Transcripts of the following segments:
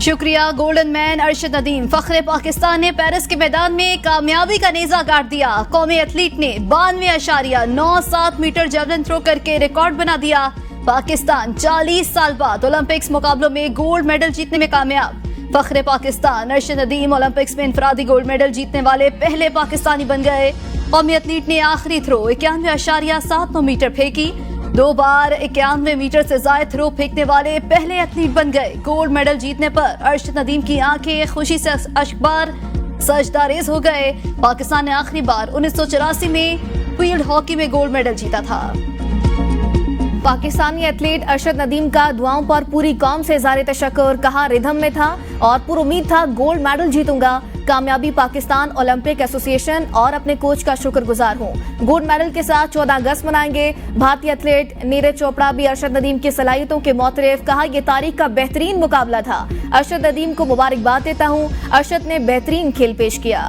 शुक्रिया golden man Arshad Nadeem. फख्रे Pakistan ने Paris के मैदान में कामयाबी का नेजा गाड़ दिया। कौमी एथलीट ने 92.97 मीटर जेवलिन थ्रो करके रिकॉर्ड बना दिया। पाकिस्तान 40 साल बाद ओलंपिक्स मुकाबलों में गोल्ड मेडल जीतने में कामयाब। फख्रे पाकिस्तान अरशद नदीम ओलंपिक्स में इंफरादी गोल्ड मेडल जीतने वाले पहले पाकिस्तानी बन गए। कौमी एथलीट ने आखिरी थ्रो 91.79 मीटर फेंकी। 2 बार 91 मीटर से ज्यादा थ्रो फेंकने वाले पहले एथलीट बन गए। गोल्ड मेडल जीतने पर अरशद नदीम की आंखें खुशी से अखबार सजदारेज हो गए। पाकिस्तान ने आखिरी बार 1984 में फील्ड हॉकी में गोल्ड मेडल जीता था। पाकिस्तानी एथलीट अरशद नदीम का दुआओं पर पूरी कौम से इज़हार तशक्कुर, कहा रिदम में था और पूरी उम्मीद था गोल्ड मेडल जीतूंगा। कामयाबी पाकिस्तान ओलंपिक एसोसिएशन और अपने कोच का शुक्रगुजार हूं। गोल्ड मेडल के साथ 14 अगस्त मनाएंगे। भारतीय एथलीट नीरज चोपड़ा भी अरशद नदीम की सलाहियतों के मोतरफ, कहा यह तारीख का बेहतरीन मुकाबला था। अरशद नदीम को मुबारकबाद देता हूं। अरशद ने बेहतरीन खेल पेश किया।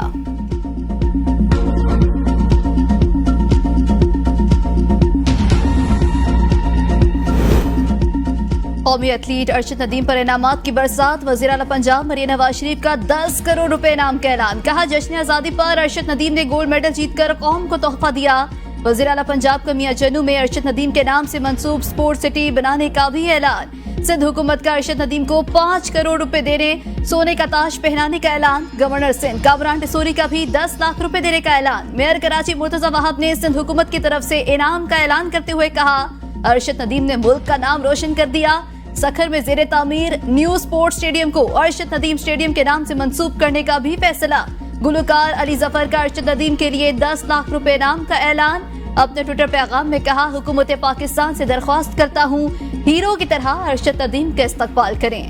कौमी एथलीट अरशद नदीम पर इनामात की बरसात। वज़ीर आला पंजाब मरियम नवाज शरीफ का 10 करोड़ रुपए इनाम का ऐलान। कहा जश्न आजादी पर अरशद नदीम ने गोल्ड मेडल जीतकर कौम को तोहफा दिया। वज़ीर आला पंजाब का मियां जनू में अरशद नदीम के नाम से मंसूब स्पोर्ट्स सिटी बनाने का भी ऐलान। सिंध हुकूमत का अरशद नदीम को 5 करोड़ रुपए देने, सोने का ताज पहनाने का ऐलान। गवर्नर सिंध कामरान टिसोरी का भी 10 लाख रुपए देने का ऐलान। मेयर कराची मुर्तजा वहाब ने सिंध हुकूमत की तरफ से इनाम का ऐलान करते हुए कहा अरशद नदीम ने मुल्क का नाम रोशन कर दिया। सखर में जेरे तामीर न्यू स्पोर्ट्स स्टेडियम को अरशद नदीम स्टेडियम के नाम से मंसूब करने का भी फैसला। गुलकार अली जफर का अरशद नदीम के लिए 10 लाख रुपए इनाम का ऐलान। अपने ट्विटर पैगाम में कहा हुकूमत पाकिस्तान से दरख्वास्त करता हूँ हीरो की तरह अरशद नदीम का इस्तकबाल करें।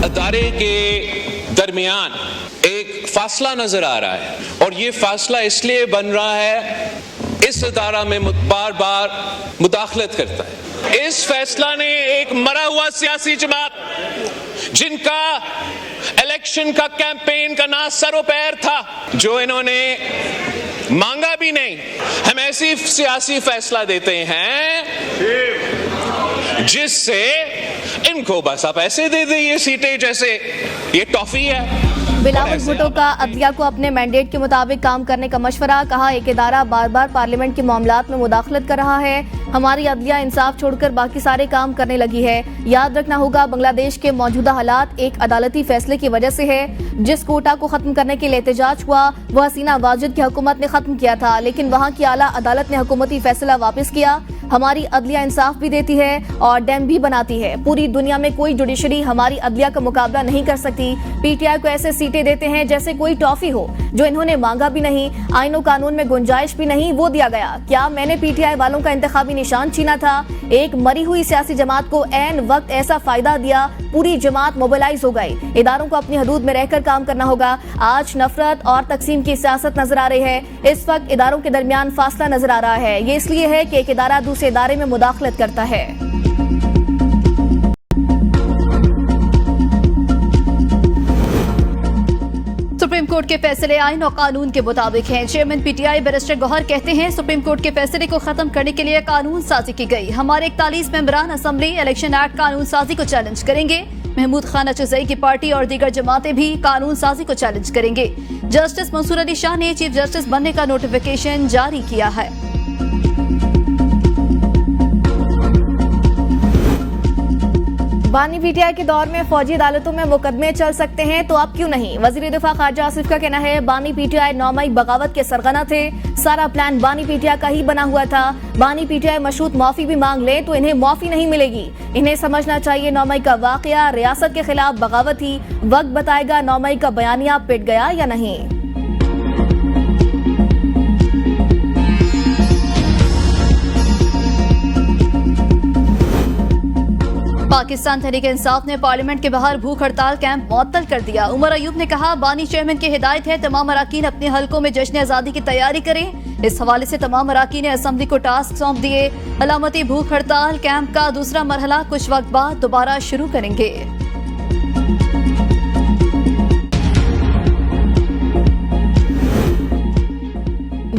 अदारे के दरमियान एक फासला नजर आ रहा है और ये फासला इसलिए बन रहा है इस अदारा में बार बार मुदाखलत करता है। इस फैसला ने एक मरा हुआ सियासी जमात जिनका इलेक्शन का कैंपेन का ना सरो पैर था, जो इन्होंने मांगा भी नहीं, हम ऐसी सियासी फैसला देते हैं जिससे इनको बस आप ऐसे दे दे ये सीटें जैसे ये टॉफी है। बिलावल भुट्टो का अदलिया को अपने मैंडेट के मुताबिक काम करने का मशवरा। कहा एक इदारा बार बार पार्लियामेंट के मामलात में मुदाखलत कर रहा है। हमारी अदलिया इंसाफ छोड़कर बाकी सारे काम करने लगी है। याद रखना होगा बांग्लादेश के मौजूदा हालात एक अदालती फैसले की वजह से है। जिस कोटा को खत्म करने के लिए एहतजाज हुआ वह हसीना वाजिद की हुकूमत ने खत्म किया था, लेकिन वहाँ की आला अदालत ने हुकूमती फैसला वापस किया। हमारी अदलिया इंसाफ भी देती है और डैम भी बनाती है। पूरी दुनिया में कोई जुडिशरी हमारी अदलिया का मुकाबला नहीं कर सकती। पीटीआई को ऐसे सीटें देते हैं जैसे कोई टॉफी हो, जो इन्होंने मांगा भी नहीं, आईनो कानून में गुंजाइश भी नहीं, वो दिया गया। क्या मैंने पीटीआई वालों का इंतखाबी निशान छीना था? एक मरी हुई सियासी जमात को ऐन वक्त ऐसा फायदा दिया, पूरी जमात मोबिलाइज हो गई। इदारों को अपनी हदूद में रहकर काम करना होगा। आज नफरत और तकसीम की सियासत नजर आ रही है। इस वक्त इदारों के दरमियान फासला नजर आ रहा है। ये इसलिए है कि एक इदारा दूसरे इदारे में मुदाखलत करता है। सुप्रीम कोर्ट के फैसले आईन और कानून के मुताबिक हैं। चेयरमैन पीटीआई बैरिस्टर गौहर कहते हैं सुप्रीम कोर्ट के फैसले को खत्म करने के लिए कानून साजी की गई। हमारे 41 मेंबरान असेंबली इलेक्शन एक्ट कानून साजी को चैलेंज करेंगे। महमूद खान अचजई की पार्टी और दीगर जमातें भी कानून साजी को चैलेंज करेंगे। जस्टिस मंसूर अली शाह ने चीफ जस्टिस बनने का नोटिफिकेशन जारी किया है। बानी पीटीआई के दौर में फौजी अदालतों में मुकदमे चल सकते हैं तो अब क्यों नहीं? वजीर दिफा ख्वाजा आसिफ का कहना है बानी पीटीआई 9 मई बगावत के सरगना थे। सारा प्लान बानी पीटीआई का ही बना हुआ था। बानी पीटीआई मशरूत माफी भी मांग ले तो इन्हें माफी नहीं मिलेगी। इन्हें समझना चाहिए 9 मई का वाकया रियासत के खिलाफ बगावत थी। वक्त बताएगा 9 मई का बयानिया पिट गया या नहीं। पाकिस्तान तहरीक इंसाफ ने पार्लियामेंट के बाहर भूख हड़ताल कैंप मुअत्तल कर दिया। उमर अयूब ने कहा बानी चेयरमैन की हिदायत है तमाम अराकीन अपने हलकों में जश्न आजादी की तैयारी करें। इस हवाले से तमाम अराकीन ने असेंबली को टास्क सौंप दिए। अलामती भूख हड़ताल कैंप का दूसरा मरहला कुछ वक्त बाद दोबारा शुरू करेंगे।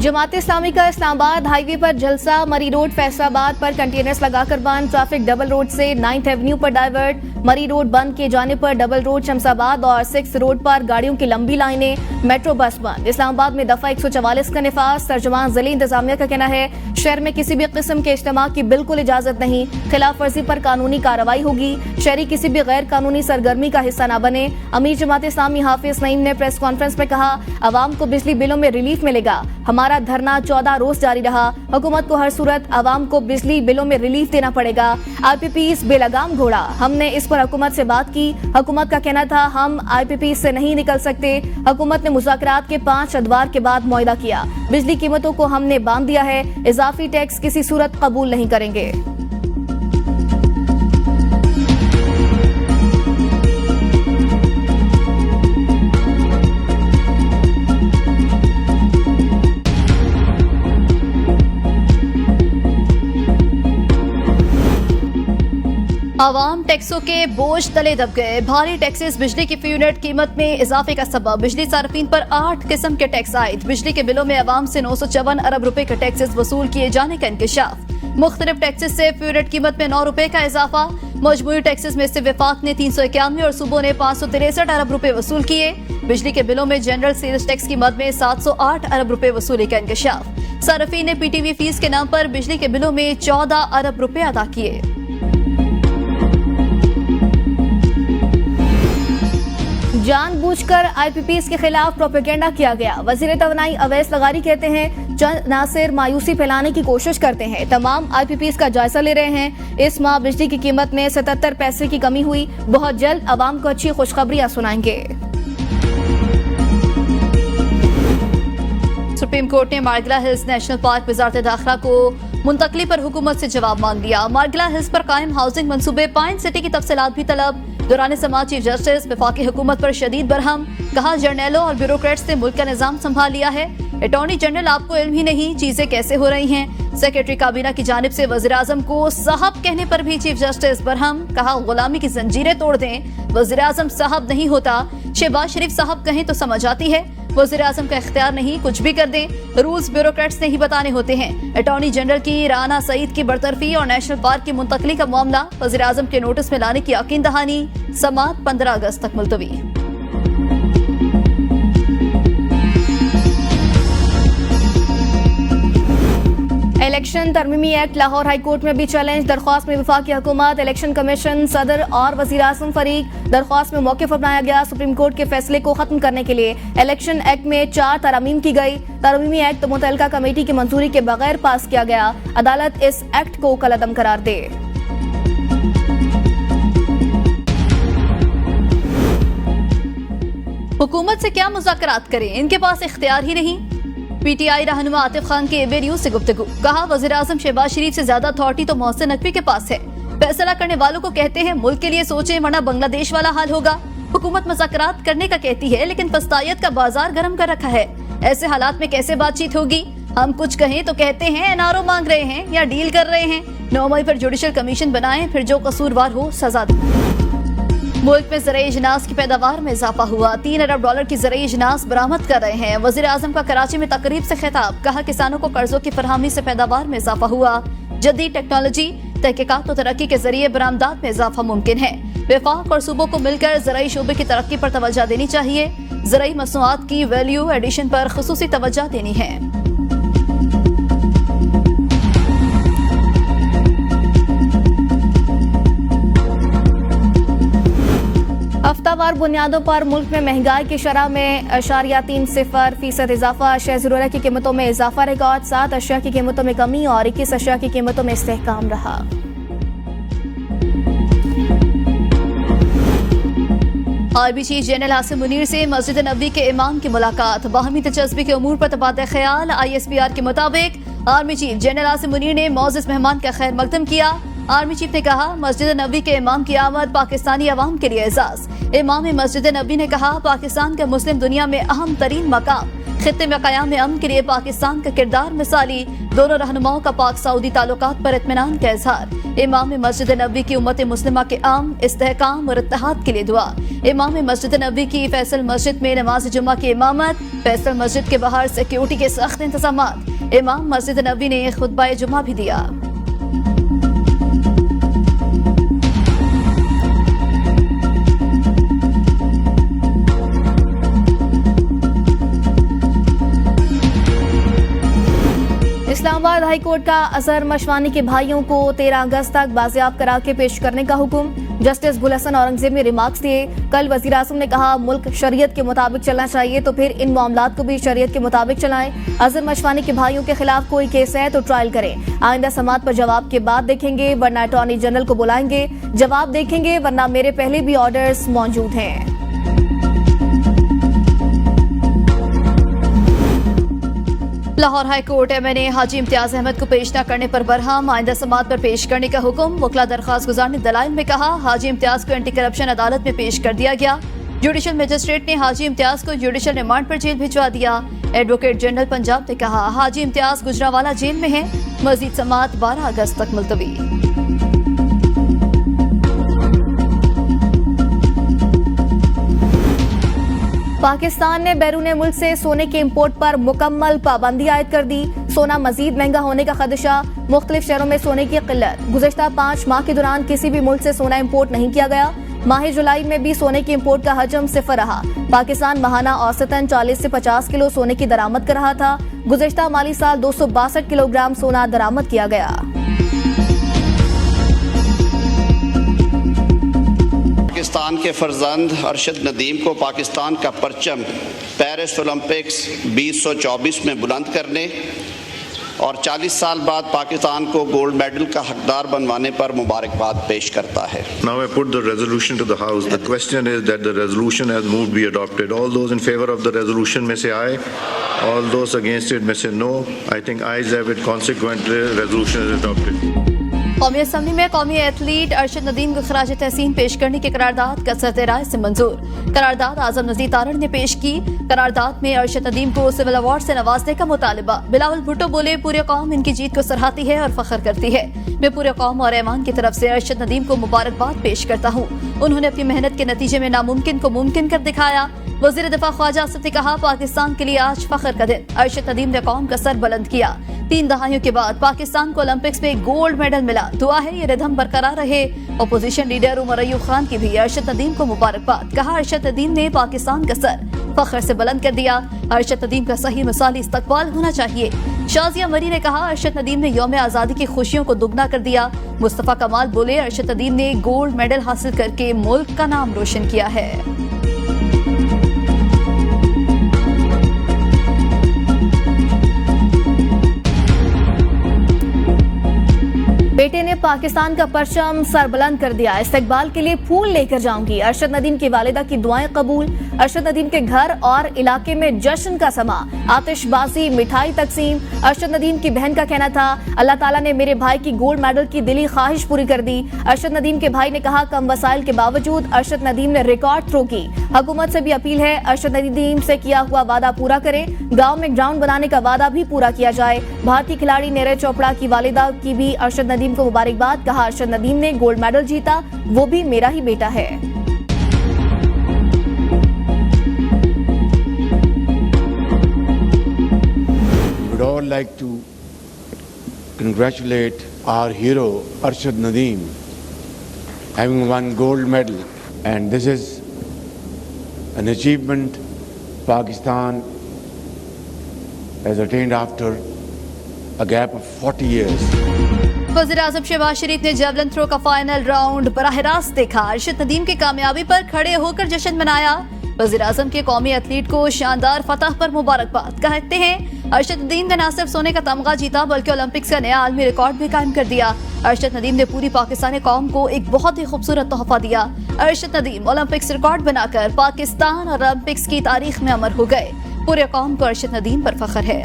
जमात इस्लामी का इस्लामाबाद हाईवे पर जलसा, मरी रोड फैसलाबाद पर कंटेनर्स लगाकर बंद, ट्रैफिक डबल रोड से 9th एवेन्यू पर डाइवर्ट, मरी रोड बंद किए जाने पर डबल रोड शमशाबाद और 6 रोड पर गाड़ियों की लंबी लाइनें, मेट्रो बस बंद। इस्लामाबाद में दफा 144 का निफाज, तर्जुमान जिले इंतजामिया का कहना है शहर में किसी भी किस्म के इज्तिमा की बिल्कुल इजाजत नहीं, खिलाफ वर्जी पर कानूनी कार्रवाई होगी, शहरी किसी भी गैर कानूनी सरगर्मी का हिस्सा न बने। अमीर जमात इस्लामी हाफिज नईम ने प्रेस कॉन्फ्रेंस में कहा अवाम को बिजली बिलों में रिलीफ मिलेगा, हमारा धरना 14 रोज जारी रहा, हुकूमत को हर सूरत अवाम को बिजली बिलों में रिलीफ देना पड़ेगा। IPPs बेलगाम घोड़ा, हमने इस पर हुकूमत से बात की, हुकूमत का कहना था हम IPPs से नहीं निकल सकते, हुकूमत ने मुज़ाकरात के 5 अदवार के बाद मुआहदा किया, बिजली कीमतों को हमने बांध दिया है, इजाफी टैक्स किसी सूरत कबूल नहीं करेंगे। आवाम टैक्सों के बोझ तले दब गए, भारी टैक्सेस बिजली की फी यूनिट कीमत में इजाफे का सबब, बिजली सार्फिन पर 8 किस्म के टैक्स आयद, बिजली के बिलों में आवाम से 954 अरब रुपए के टैक्सेस वसूल किए जाने का इंकशाफ, मुख्तलिफ टैक्सेस से फी यूनिट कीमत में 9 रुपए का इजाफा, मजमूई टैक्सेस में से वफाक ने 391 और सूबों ने 563 अरब रुपए वसूल किए, बिजली के बिलों में जनरल सेल्स टैक्स की मद में 708 अरब रुपए वसूली का इंकशाफ, सार्फिन ने PTV फीस के नाम पर बिजली के बिलों में 14 अरब रुपए अदा किए। जानबूझकर IPPs के खिलाफ प्रोपेगेंडा किया गया, वजीर तवानाई अवैस लगारी कहते हैं चंद नासिर मायूसी फैलाने की कोशिश करते हैं, तमाम IPPs का जायजा ले रहे हैं, इस माह बिजली की कीमत में 77 पैसे की कमी हुई, बहुत जल्द आवाम को अच्छी खुशखबरियां सुनाएंगे। सुप्रीम कोर्ट ने मार्गिला हिल्स नेशनल पार्क वजारत दाखिला को मुंतकली पर हुकूमत से जवाब मांग लिया, मार्गिला हिल्स पर कायम हाउसिंग मंसूबे पाइन सिटी की तफसीलात भी तलब, दौरान समाज चीफ जस्टिस वफाकी हुकूमत पर शदीद बरहम, कहा जर्नैलों और ब्यूरोक्रेट्स ने मुल्क का निजाम संभाल लिया है, अटॉर्नी जनरल आपको इल्म ही नहीं चीजें कैसे हो रही हैं, सेक्रेटरी काबीना की जानिब से वजीर आजम को साहब कहने पर भी चीफ जस्टिस बरहम, कहा गुलामी की जंजीरें तोड़ दें, वजीर आजम साहब नहीं होता, शहबाज शरीफ साहब कहें तो समझ आती है, वजीर आजम का इख्तियार नहीं कुछ भी कर दें, रूल्स ब्यूरोक्रेट्स ने ही बताने होते हैं, अटॉर्नी जनरल की राना सईद की बरतरफी और नेशनल पार्क की मुंतकली का मामला वजीर आजम के नोटिस में लाने की यकीन दहानी, समात 15 अगस्त तक मुलतवी। इलेक्शन तरमीमी एक्ट लाहौर हाई कोर्ट में भी चैलेंज, दरख्वास्त में वफाकी हुकूमत, इलेक्शन कमीशन, सदर और वजीर आजम फरीक, दरख्वास्त में मौक़िफ़ अपनाया गया, सुप्रीम कोर्ट के फैसले को खत्म करने के लिए इलेक्शन एक्ट में 4 तरमीम की गई, तरमीमी एक्ट मुतल्लिका कमेटी की मंजूरी के बगैर पास किया गया, अदालत इस एक्ट को कलअदम करार दे। हुकूमत से क्या मुज़ाकरात करें, इनके पास इख्तियार ही नहीं, PTI रहनुमा आतिफ खान की AB न्यूज़ से गुफ्तगू, कहा वज़ीर आज़म शहबाज शरीफ से ज्यादा अथॉरिटी तो मोहसिन नकवी के पास है, फैसला करने वालों को कहते हैं मुल्क के लिए सोचें वरना बांग्लादेश वाला हाल होगा, हुकूमत मुज़ाकरात करने का कहती है लेकिन फस्तायत का बाजार गर्म कर रखा है, ऐसे हालात में कैसे बातचीत होगी, हम कुछ कहें तो कहते हैं NRO मांग रहे हैं या डील कर रहे हैं, 9 मई पर जुडिशल कमीशन बनाएं, फिर जो कसूरवार हो सजा दें। मुल्क में ज़राई अजनास की पैदावार में इजाफा हुआ, $3 अरब की ज़राई अजनास बरामद कर रहे हैं, वज़ीर आज़म का कराची में तकरीब से खिताब, कहा किसानों को कर्जों की फरहमी से पैदावार में इजाफा हुआ, जदीद टेक्नोलॉजी तहकीकात और तरक्की के जरिए बरामदात में इजाफा मुमकिन है, वफाक और सूबों को मिलकर ज़राई शोबे की तरक्की पर तवज्जो देनी चाहिए, ज़राई मसनूआत की वैल्यू एडिशन पर खुसूसी तवज्जो देनी है। हफ्तावार बुनियादों पर मुल्क में महंगाई की शरह में 0.30% इजाफा, अशिया ज़रूरत की कीमतों में इजाफा रिकॉर्ड, 7 अशिया की कीमतों में कमी और 21 अशिया की कीमतों में इस्तेहकाम रहा। Army chief general Asim Munir से मस्जिद नबवी के इमाम की मुलाकात, बाहमी दिलचस्पी के उमूर पर तबादला ख्याल, ISPR के मुताबिक army chief general Asim Munir ने मौजूद मेहमान का खैर मकदम किया, आर्मी चीफ ने कहा, मस्जिद नबी के इमाम की आमद पाकिस्तानी अवाम के लिए एजाज। इमाम मस्जिद नबी ने कहा, पाकिस्तान का मुस्लिम दुनिया में अहम तरीन मकाम, खित्ते में क़याम अमन के लिए पाकिस्तान का किरदार मिसाली। दोनों रहनुमाओं का पाक सऊदी ताल्लुकात पर इत्मीनान का इजहार। इमाम मस्जिद नबी की उम्मत मुस्लिमा के अमन, इस्तेहकाम और इत्तेहाद के लिए दुआ। इमाम मस्जिद नबी की फैसल मस्जिद में नमाज जुम्मा की इमामत। फैसल मस्जिद के बाहर सिक्योरिटी के सख्त इंतजामात। इमाम मस्जिद नबी ने खुतबा जुम्मा भी दिया। इस्लामाबाद हाई कोर्ट का अजहर मशवानी के भाइयों को 13 अगस्त तक बाजियाब करा के पेश करने का हुक्म। जस्टिस गुल हसन औरंगजेब ने रिमार्क्स दिए। कल वजीर आज़म ने कहा, मुल्क शरीयत के मुताबिक चलना चाहिए तो फिर इन मामलात को भी शरीयत के मुताबिक चलाएं। अजहर मशवानी के भाइयों के खिलाफ कोई केस है तो ट्रायल करें। आइंदा समात पर जवाब के बाद देखेंगे, वरना अटॉर्नी जनरल को बुलाएंगे, जवाब देखेंगे, वरना मेरे पहले भी ऑर्डर्स मौजूद हैं। लाहौर हाई कोर्ट एमएनए हाजी इम्तियाज अहमद को पेश न करने पर बरहम। आइंदा समात पर पेश करने का हुक्म। वकला दरख्वास्त गुजार ने दलाइल में कहा, हाजी इम्तियाज को एंटी करप्शन अदालत में पेश कर दिया गया। जुडिशल मजिस्ट्रेट ने हाजी इम्तियाज को जुडिशल रिमांड पर जेल भिजवा दिया। एडवोकेट जनरल पंजाब ने कहा, हाजी इम्तियाज गुजरावाला जेल में है। मजीद समात 12 अगस्त तक मुलतवी। पाकिस्तान ने बैरून मुल्क से सोने के इम्पोर्ट पर मुकम्मल पाबंदी आयद कर दी। सोना मजीद महंगा होने का खदशा। मुख्तलिफ शहरों में सोने की किल्लत। गुज़श्ता 5 माह के दौरान किसी भी मुल्क से सोना इम्पोर्ट नहीं किया गया। माह जुलाई में भी सोने के इम्पोर्ट का हजम सिफर रहा। पाकिस्तान माहाना औसतन 40 से 50 किलो सोने की दरामद कर रहा था। गुज़श्ता माली साल 262 किलोग्राम सोना दरामद किया गया। पाकिस्तान के फर्जंद अरशद नदीम को पाकिस्तान का परचम पेरिस ओलंपिक्स 2024 में बुलंद करने और 40 साल बाद पाकिस्तान को गोल्ड मेडल का हकदार बनवाने पर मुबारकबाद पेश करता है। Now I put the resolution to the House. The question is that the resolution has moved be adopted. All those in favor of the resolution may say aye. All those against it may say no. I think ayes have it. Consequently, resolution is adopted. कौमी assembly में कौमी athlete Arshad Nadeem को खराज तहसीन पेश करने की करारदाद कसरत राय से मंजूर। करारदाद आजम नज़ीर तारड़ ने पेश की। करारदाद में अरशद नदीम को सिविल अवार्ड से नवाजने का मुतालबा। बिलावल भुट्टो बोले, पूरे कौम इनकी जीत को सराहती है और फख्र करती है। मैं पूरे कौम और ऐवान की तरफ से अरशद नदीम को मुबारकबाद पेश करता हूँ। उन्होंने अपनी मेहनत के नतीजे में नामुमकिन को मुमकिन कर दिखाया। वज़ीर दिफा ख्वाजा आसिफ ने कहा, पाकिस्तान के लिए आज फख्र का दिन। अरशद नदीम ने कौम का सर बुलंद किया। 3 दहाइयों के बाद पाकिस्तान को ओलंपिक्स में गोल्ड मेडल मिला। दुआ है ये रिदम बरकरार रहे। अपोजिशन लीडर उमर अयूब खान की भी अरशद नदीम को मुबारकबाद। कहा, अरशद नदीम ने पाकिस्तान का सर फख्र से बुलंद कर दिया। अरशद नदीम का सही मिसाली इस्तकबाल होना चाहिए। शाजिया मरी ने कहा, अरशद नदीम ने यौम आज़ादी की खुशियों को दुगना कर दिया। मुस्तफा कमाल बोले, अरशद नदीम ने गोल्ड मेडल हासिल करके मुल्क का नाम रोशन किया है। बेटे ने पाकिस्तान का परचम सरबुलंद कर दिया। इस्तकबाल के लिए फूल लेकर जाऊंगी। अरशद नदीम की वालिदा की दुआएं कबूल। अरशद नदीम के घर और इलाके में जश्न का समा, आतिशबाजी, मिठाई तकसीम। अरशद नदीम की बहन का कहना था, अल्लाह ताला ने मेरे भाई की गोल्ड मेडल की दिली ख्वाहिश पूरी कर दी। अरशद नदीम के भाई ने कहा, कम वसाइल के बावजूद अरशद नदीम ने रिकॉर्ड थ्रो की। हुकूमत से भी अपील है, अरशद नदीम से किया हुआ वादा पूरा करें। गाँव में ग्राउंड बनाने का वादा भी पूरा किया जाए। भारतीय खिलाड़ी नीरज चोपड़ा की वालिदा की भी अरशद नदीम को मुबारकबाद। कहा, अरशद नदीम ने गोल्ड मेडल जीता, वो भी मेरा ही बेटा है। Would all like to congratulate our hero Arshad Nadeem having won gold medal, and this is an achievement Pakistan has attained after a gap of 40 years. वज़ीर आज़म शहबाज शरीफ ने जेवलिन थ्रो का फाइनल राउंड बराह रास्त देखा। अरशद नदीम की कामयाबी पर खड़े होकर जश्न मनाया। वज़ीर आज़म के कौमी एथलीट को शानदार फतह पर मुबारकबाद। कहते हैं, अरशद नदीम ने न सिर्फ सोने का तमगा जीता बल्कि ओलंपिक्स का नया आलमी रिकॉर्ड भी कायम कर दिया। अरशद नदीम ने पूरी पाकिस्तानी कौम को एक बहुत ही खूबसूरत तोहफा दिया। अरशद नदीम ओलंपिक्स रिकॉर्ड बनाकर पाकिस्तान और ओलंपिक्स की तारीख में अमर हो गए। पूरे कौम को अरशद नदीम पर फख्र है।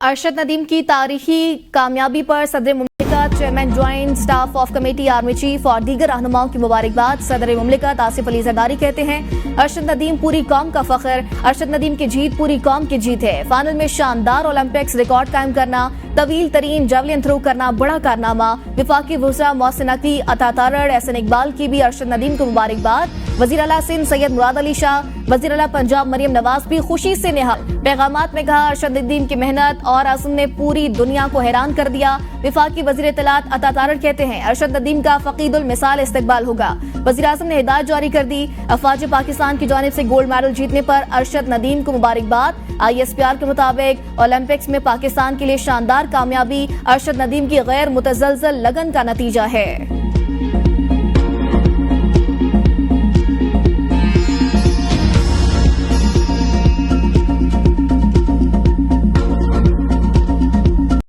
अरशद नदीम की तारीखी कामयाबी पर सदर मुमलिकत, chairman joint staff of committee, army chief और दीगर रहनुमाओं की मुबारकबाद। सदर मुमलिकत आसिफ अली जरदारी कहते हैं, अरशद नदीम पूरी कौम का फख्र, अरशद नदीम की जीत पूरी कौम की जीत है। फाइनल में शानदार ओलंपिक्स रिकॉर्ड कायम करना, तवील तरीन जेवलिन थ्रो करना बड़ा कारनामा। विफाकी वज़रा मोहसिन नकवी, अता तारड़, एहसन इकबाल की भी अरशद नदीम को मुबारकबाद। वज़ीर आला सिंध सैयद मुराद अली शाह, वज़ीर आला पंजाब मरियम नवाज भी खुशी से निहाल। पैगामात में कहा, अरशद नदीम की मेहनत और अज़्म ने पूरी दुनिया को हैरान कर दिया। विफाकी वज़ीर इत्तलात अता तारड़ कहते हैं, अरशद नदीम का फ़क़ीदुल मिसाल इस्तकबाल होगा। वज़ीर आज़म ने हिदायत जारी कर दी। अफ़वाज पाकिस्तान की जानिब से गोल्ड मेडल जीतने पर अरशद नदीम को मुबारकबाद। ISPR के मुताबिक ओलंपिक्स में पाकिस्तान के लिए शानदार कामयाबी अरशद नदीम की गैर मुतज़लज़ल लगन का नतीजा है।